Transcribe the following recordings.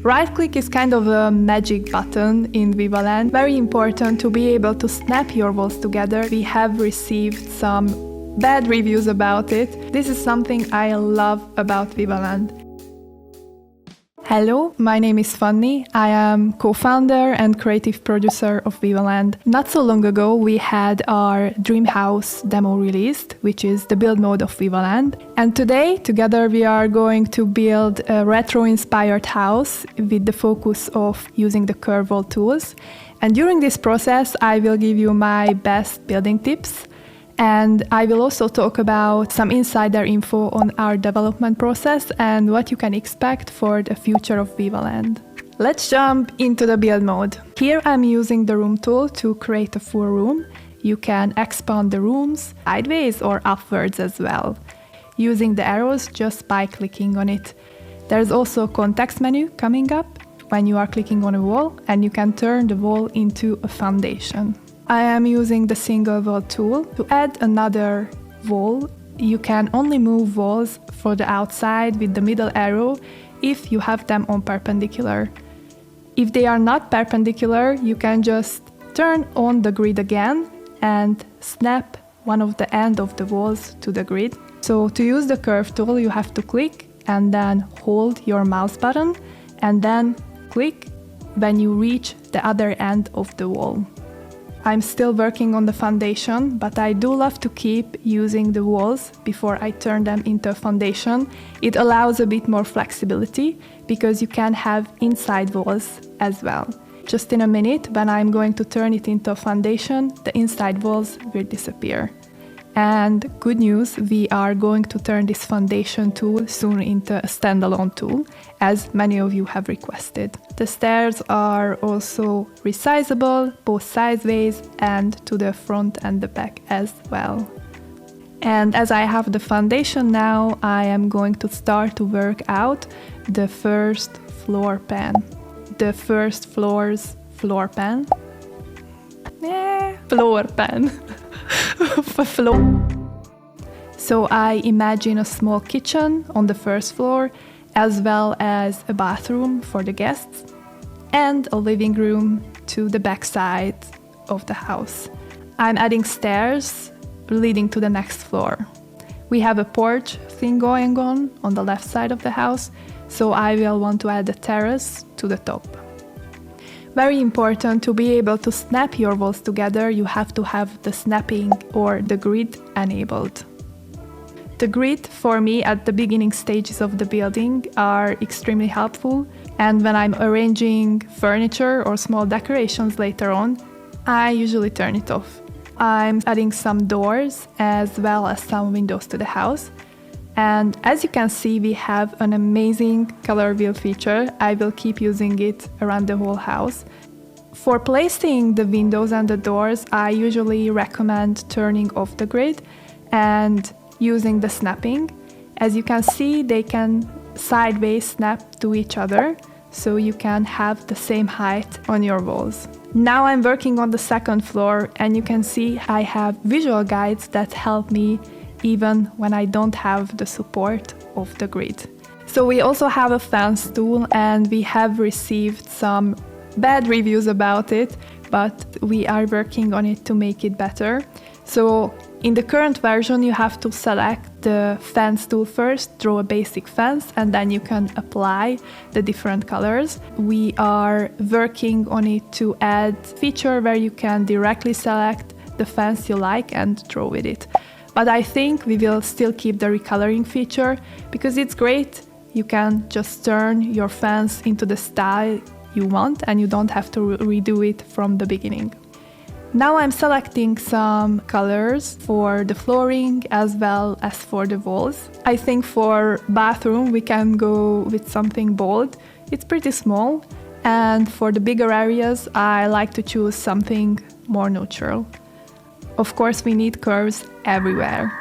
Right-click is kind of a magic button in Vivaland. Very important to be able to snap your walls together. We have received some bad reviews about it. This is something I love about Vivaland. Hello, my name is Fanni. I am co-founder and creative producer of Vivaland. Not so long ago, we had our dream house demo released, which is the build mode of Vivaland. And today, together, we are going to build a retro-inspired house with the focus of using the curve wall tools. And during this process, I will give you my best building tips. And I will also talk about some insider info on our development process and what you can expect for the future of Vivaland. Let's jump into the build mode. Here I'm using the room tool to create a full room. You can expand the rooms sideways or upwards as well, using the arrows just by clicking on it. There's also a context menu coming up when you are clicking on a wall, and you can turn the wall into a foundation. I am using the single wall tool. To add another wall, you can only move walls for the outside with the middle arrow if you have them on perpendicular. If they are not perpendicular, you can just turn on the grid again and snap one of the end of the walls to the grid. So to use the curve tool, you have to click and then hold your mouse button and then click when you reach the other end of the wall. I'm still working on the foundation, but I do love to keep using the walls before I turn them into a foundation. It allows a bit more flexibility because you can have inside walls as well. Just in a minute, when I'm going to turn it into a foundation, the inside walls will disappear. And good news, we are going to turn this foundation tool soon into a standalone tool, as many of you have requested. The stairs are also resizable, both sideways and to the front and the back as well. And as I have the foundation now, I am going to start to work out the first floor pan. The first floor's floor pan. Floor pan. So I imagine a small kitchen on the first floor, as well as a bathroom for the guests and a living room to the back side of the house. I'm adding stairs leading to the next floor. We have a porch thing going on the left side of the house, so I will want to add a terrace to the top. Very important, to be able to snap your walls together, you have to have the snapping or the grid enabled. The grid for me at the beginning stages of the building are extremely helpful, and when I'm arranging furniture or small decorations later on, I usually turn it off. I'm adding some doors as well as some windows to the house. And as you can see, we have an amazing color wheel feature. I will keep using it around the whole house. For placing the windows and the doors, I usually recommend turning off the grid and using the snapping. As you can see, they can sideways snap to each other, so you can have the same height on your walls. Now I'm working on the second floor, and you can see I have visual guides that help me even when I don't have the support of the grid. So we also have a fence tool, and we have received some bad reviews about it, but we are working on it to make it better. So in the current version, you have to select the fence tool first, draw a basic fence, and then you can apply the different colors. We are working on it to add a feature where you can directly select the fence you like and draw with it. But I think we will still keep the recoloring feature because it's great. You can just turn your fence into the style you want and you don't have to redo it from the beginning. Now I'm selecting some colors for the flooring as well as for the walls. I think for bathroom we can go with something bold. It's pretty small, and for the bigger areas I like to choose something more neutral. Of course, we need curves everywhere.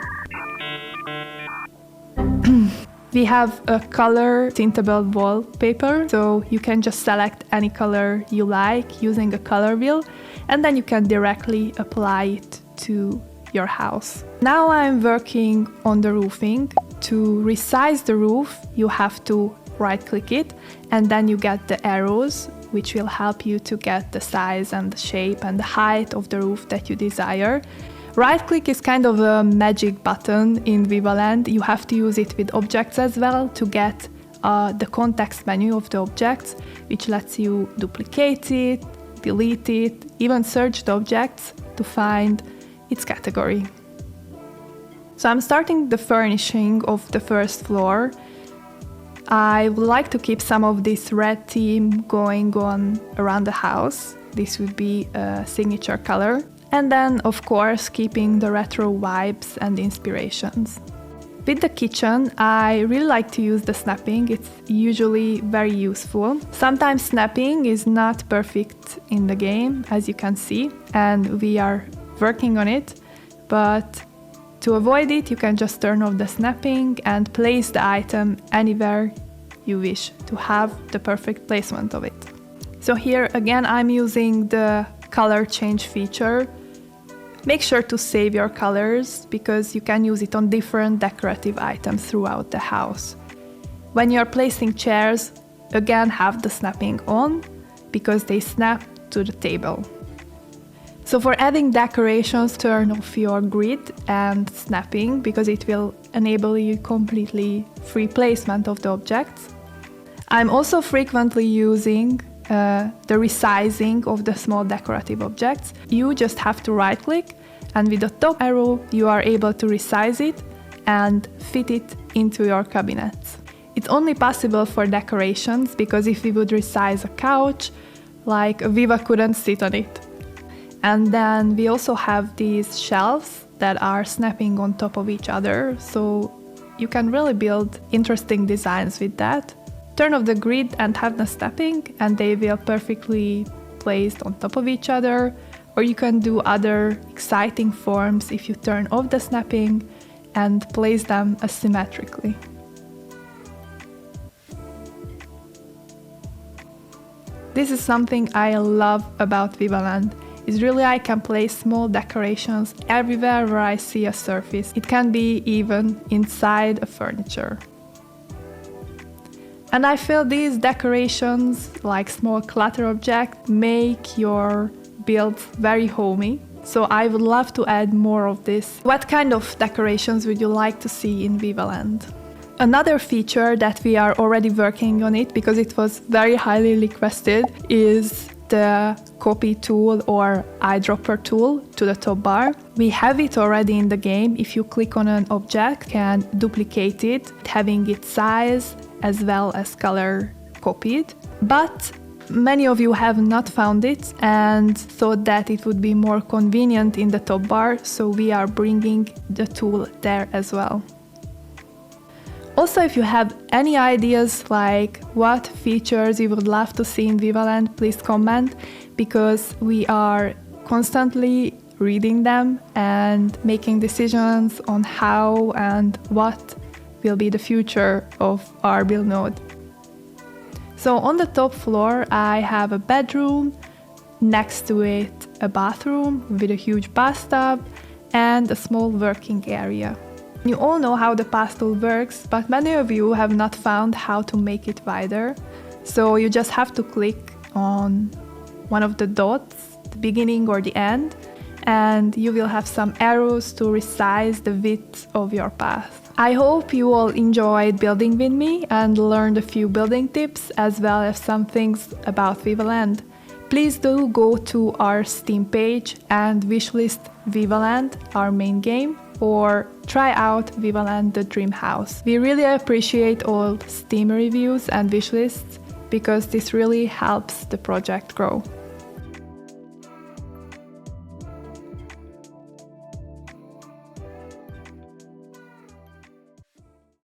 We have a color tintable wallpaper, so you can just select any color you like using a color wheel, and then you can directly apply it to your house. Now I'm working on the roofing. To resize the roof, you have to right-click it, and then you get the arrows, which will help you to get the size and the shape and the height of the roof that you desire. Right-click is kind of a magic button in Vivaland. You have to use it with objects as well to get the context menu of the objects, which lets you duplicate it, delete it, even search the objects to find its category. So I'm starting the furnishing of the first floor. I would like to keep some of this red theme going on around the house. This would be a signature color. And then, of course, keeping the retro vibes and inspirations. With the kitchen, I really like to use the snapping. It's usually very useful. Sometimes snapping is not perfect in the game, as you can see, and we are working on it. But to avoid it, you can just turn off the snapping and place the item anywhere you wish to have the perfect placement of it. So here again, I'm using the color change feature. Make sure to save your colors because you can use it on different decorative items throughout the house. When you're placing chairs, again have the snapping on because they snap to the table. So for adding decorations, turn off your grid and snapping because it will enable you completely free placement of the objects. I'm also frequently using the resizing of the small decorative objects. You just have to right click and with the top arrow you are able to resize it and fit it into your cabinets. It's only possible for decorations because if we would resize a couch, like Viva couldn't sit on it. And then we also have these shelves that are snapping on top of each other, so you can really build interesting designs with that. Turn off the grid and have the snapping and they will perfectly placed on top of each other, or you can do other exciting forms if you turn off the snapping and place them asymmetrically. This is something I love about Vivaland. Is really I can place small decorations everywhere where I see a surface. It can be even inside a furniture. And I feel these decorations, like small clutter objects, make your build very homey. So I would love to add more of this. What kind of decorations would you like to see in Vivaland? Another feature that we are already working on it because it was very highly requested is the copy tool or eyedropper tool to the top bar. We have it already in the game. If you click on an object, you can duplicate it, having its size as well as color copied. But many of you have not found it and thought that it would be more convenient in the top bar, so we are bringing the tool there as well. Also, if you have any ideas like what features you would love to see in Vivaland, please comment, because we are constantly reading them and making decisions on how and what will be the future of our build node. So on the top floor I have a bedroom, next to it a bathroom with a huge bathtub and a small working area. You all know how the path tool works, but many of you have not found how to make it wider. So you just have to click on one of the dots, the beginning or the end, and you will have some arrows to resize the width of your path. I hope you all enjoyed building with me and learned a few building tips as well as some things about Vivaland. Please do go to our Steam page and wishlist Vivaland, our main game, or try out Vivaland the Dream House. We really appreciate all Steam reviews and wishlists because this really helps the project grow.